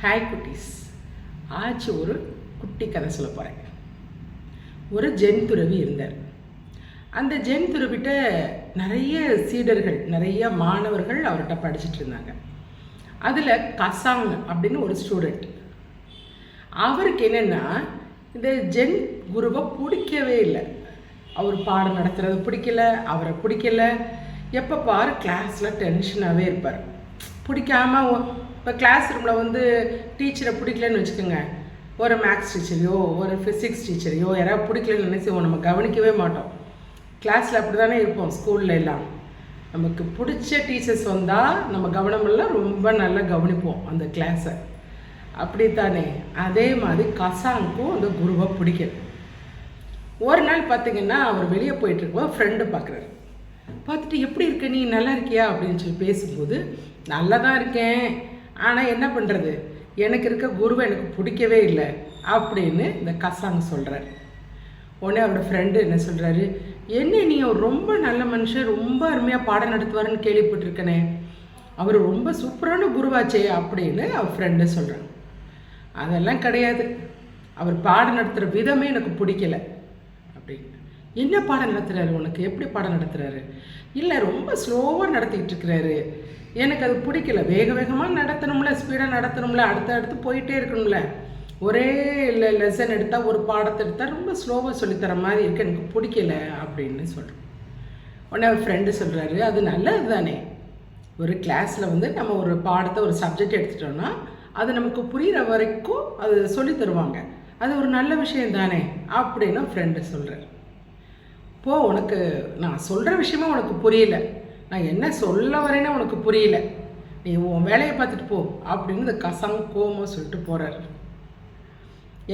Hi குட்டீஸ். ஆச்சு ஒரு குட்டி கதை சொல்ல போகிறேன். ஒரு ஜென் துறவி இருந்தார். அந்த ஜென் துறவிட்ட நிறைய சீடர்கள், நிறைய மாணவர்கள் அவர்கிட்ட படிச்சுட்டு இருந்தாங்க. அதில் கசாங் அப்படின்னு ஒரு ஸ்டூடெண்ட். அவருக்கு என்னென்னா, இந்த ஜென் குருவை பிடிக்கவே இல்லை. அவர் பாடம் நடத்துறது பிடிக்கல, அவரை பிடிக்கல. எப்போ பாரு கிளாஸில் டென்ஷனாகவே இருப்பார். பிடிக்காமல் இப்போ கிளாஸ் ரூமில் டீச்சரை பிடிக்கலன்னு வச்சுக்கோங்க, ஒரு மேக்ஸ் டீச்சரையோ ஒரு ஃபிசிக்ஸ் டீச்சரையோ யாராவது பிடிக்கலன்னு நினச்சிவோம், நம்ம கவனிக்கவே மாட்டோம். கிளாஸில் அப்படி தானே இருப்போம். ஸ்கூலில் எல்லாம் நமக்கு பிடிச்ச டீச்சர்ஸ் வந்தால் நம்ம கவனமெல்லாம் ரொம்ப நல்லா கவனிப்போம் அந்த கிளாஸை. அப்படி தானே அதே மாதிரி கசாங்க்கும் அந்த குருவை பிடிக்கல. ஒரு நாள் பார்த்திங்கன்னா அவர் வெளியே போயிட்டுருக்கும்போது ஃப்ரெண்டு பார்க்குறாரு. பார்த்துட்டு எப்படி இருக்க, நீ நல்லா இருக்கியா அப்படின்னு சொல்லி பேசும்போது, நல்லா தான் இருக்கேன், ஆனால் என்ன பண்ணுறது, எனக்கு இருக்க குருவை எனக்கு பிடிக்கவே இல்லை அப்படின்னு இந்த கசாங் சொல்கிறார். உடனே அவரோட ஃப்ரெண்டு என்ன சொல்கிறாரு, என்ன நீ ரொம்ப நல்ல மனுஷன், ரொம்ப அருமையாக பாடம் நடத்துவாருன்னு கேள்விப்பட்டிருக்கனே, அவர் ரொம்ப சூப்பரான குருவாச்சே அப்படின்னு அவர் ஃப்ரெண்டு சொல்கிறாங்க. அதெல்லாம் கிடையாது, அவர் பாடம் நடத்துகிற விதமே எனக்கு பிடிக்கல அப்படின்னு. என்ன பாடம் நடத்துகிறாரு, உனக்கு எப்படி பாடம் நடத்துகிறாரு? இல்லை, ரொம்ப ஸ்லோவாக நடத்திக்கிட்டு இருக்கிறாரு, எனக்கு அது பிடிக்கல. வேக வேகமாக நடத்தணும்ல, ஸ்பீடாக நடத்தணும்ல, அடுத்து போயிட்டே இருக்கணும்ல. ஒரே லெசன் எடுத்தால், ஒரு பாடத்தை எடுத்தால் ரொம்ப ஸ்லோவாக சொல்லித்தர மாதிரி இருக்குது, எனக்கு பிடிக்கல அப்படின்னு சொல்கிறேன். உடனே அவர் ஃப்ரெண்டு சொல்கிறாரு, அது நல்லது தானே, ஒரு கிளாஸில் நம்ம ஒரு பாடத்தை, ஒரு சப்ஜெக்ட் எடுத்துட்டோம்னா அது நமக்கு புரிகிற வரைக்கும் அது சொல்லி தருவாங்க, அது ஒரு நல்ல விஷயம் தானே அப்படின்னு ஃப்ரெண்டு சொல்கிறார். இப்போது உனக்கு நான் சொல்கிற விஷயமா உனக்கு புரியல, நான் என்ன சொல்ல வரேன்னா உனக்கு புரியல, நீ உன் வேலையை பார்த்துட்டு போ அப்படின்னு இந்த கசாங் கோமா சொல்லிட்டு போகிறார்.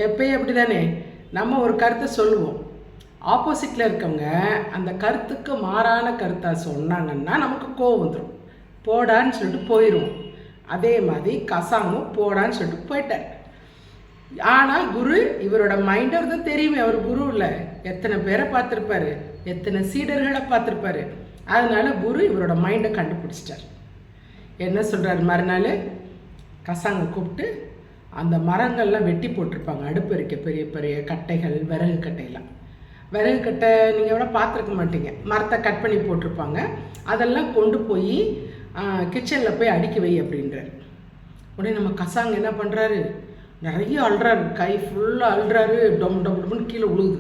எப்பயும் அப்படி தானே, நம்ம ஒரு கருத்தை சொல்லுவோம், ஆப்போசிட்டில் இருக்கவங்க அந்த கருத்துக்கு மாறான கருத்தை சொன்னாங்கன்னா நமக்கு கோவம் வந்துடும், போடான்னு சொல்லிட்டு போயிடுவோம். அதே மாதிரி கசாங்கும் போடான்னு சொல்லிட்டு போயிட்டார். ஆனால் குரு, இவரோட மைண்டை தான் தெரியுமே, அவர் குரு இல்லை, எத்தனை பேரை பார்த்துருப்பாரு, எத்தனை சீடர்களை பார்த்துருப்பாரு. அதனால் குரு இவரோட மைண்டை கண்டுபிடிச்சிட்டார். என்ன சொல்கிறார், மறுநாள் கசாங்க கூப்பிட்டு அந்த மரங்கள்லாம் வெட்டி போட்டிருப்பாங்க, அடுப்பு இருக்க பெரிய பெரிய கட்டைகள், விறகு கட்டையெல்லாம். விறகு கட்டை நீங்கள் எவ்வளோ பார்த்துருக்க மாட்டீங்க, மரத்தை கட் பண்ணி போட்டிருப்பாங்க. அதெல்லாம் கொண்டு போய் கிச்சனில் போய் அடுக்கி வை அப்படின்றார். உடனே நம்ம கசாங்க என்ன பண்ணுறாரு, நிறைய அழுறாரு, கை ஃபுல்லாக அழுறாரு, டொம் டொம் டொம்னு கீழே விழுகுது.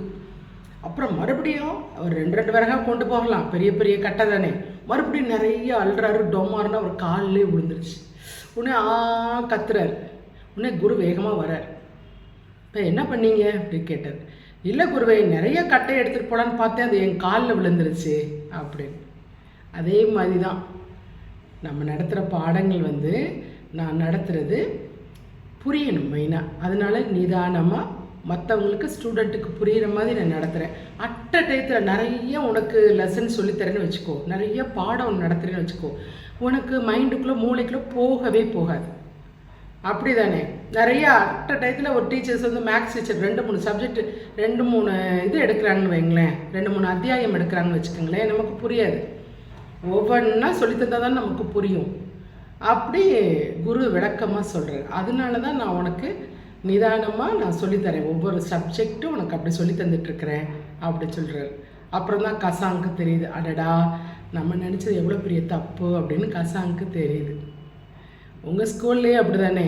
அப்புறம் மறுபடியும் அவர் ரெண்டு விறகாக கொண்டு போகலாம், பெரிய பெரிய கட்டை தானே, மறுபடியும் நிறைய அழுறாரு, டொம்மாருன்னா அவர் காலிலே விழுந்துருச்சு. உடனே கத்துறாரு. உடனே குரு வேகமாக வரார். இப்போ என்ன பண்ணீங்க அப்படின்னு கேட்டார். இல்லை குருவே, நிறைய கட்டையை எடுத்துகிட்டு போகலான்னு பார்த்தேன், அது என் காலில் விழுந்துருச்சு அப்படின்னு. அதே மாதிரி தான் நம்ம நடத்துகிற பாடங்கள் நான் நடத்துகிறது புரியணும் மெயினாக. அதனால் நிதானமாக மற்றவங்களுக்கு, ஸ்டூடெண்ட்டுக்கு புரிகிற மாதிரி நான் நடத்துகிறேன். அட்ட டயத்தில் நிறைய உனக்கு லெசன் சொல்லித்தரேன்னு வச்சுக்கோ, நிறைய பாடம் நடத்துகிறேன்னு வச்சுக்கோ, உனக்கு மைண்டுக்குள்ளே மூளைக்குள்ளே போகவே போகாது. அப்படி தானே, நிறையா அட்ட டயத்தில் ஒரு டீச்சர்ஸ் மேக்ஸ் டீச்சர் 2-3 சப்ஜெக்ட் 2-3 இது எடுக்கிறாங்கன்னு வைங்களேன், 2-3 அத்தியாயம் எடுக்கிறாங்கன்னு வச்சுக்கோங்களேன், நமக்கு புரியாது. ஒவ்வொன்றா சொல்லித்தந்தால் தான் நமக்கு புரியும். அப்படி குரு விளக்கமாக சொல்கிறார். அதனால தான் நான் உனக்கு நிதானமாக நான் சொல்லித்தரேன், ஒவ்வொரு சப்ஜெக்டும் உனக்கு அப்படி சொல்லி தந்துட்டுருக்கிறேன் அப்படி சொல்கிறார். அப்புறம் தான் கசாங்க்கு தெரியுது, அடடா நம்ம நினச்சது எவ்வளோ பெரிய தப்பு அப்படின்னு கசாங்க்கு தெரியுது. உங்கள் ஸ்கூல்லேயே அப்படி தானே,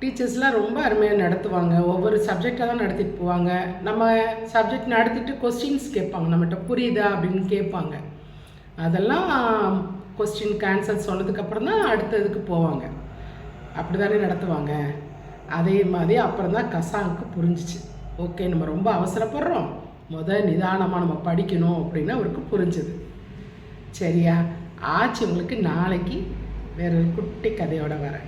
டீச்சர்ஸ்லாம் ரொம்ப அருமையாக நடத்துவாங்க, ஒவ்வொரு சப்ஜெக்டாக தான் நடத்திட்டு போவாங்க. நம்ம சப்ஜெக்ட் நடத்திட்டு கொஸ்டின்ஸ் கேட்பாங்க, நம்மகிட்ட புரியுதா அப்படின்னு கேட்பாங்க. அதெல்லாம் கொஸ்டினுக்கு ஆன்சர் சொன்னதுக்கப்புறம் தான் அடுத்ததுக்கு போவாங்க, அப்படி தானே நடத்துவாங்க. அதே மாதிரி அப்புறம் தான் கசாங்க்கு புரிஞ்சிச்சு, ஓகே நம்ம ரொம்ப அவசரப்படுறோம், நிதானமாக நம்ம படிக்கணும் அப்படின்னு அவருக்கு புரிஞ்சுது. சரியா ஆச்சு. உங்களுக்கு நாளைக்கு வேற ஒரு குட்டி கதையோடு வரேன்.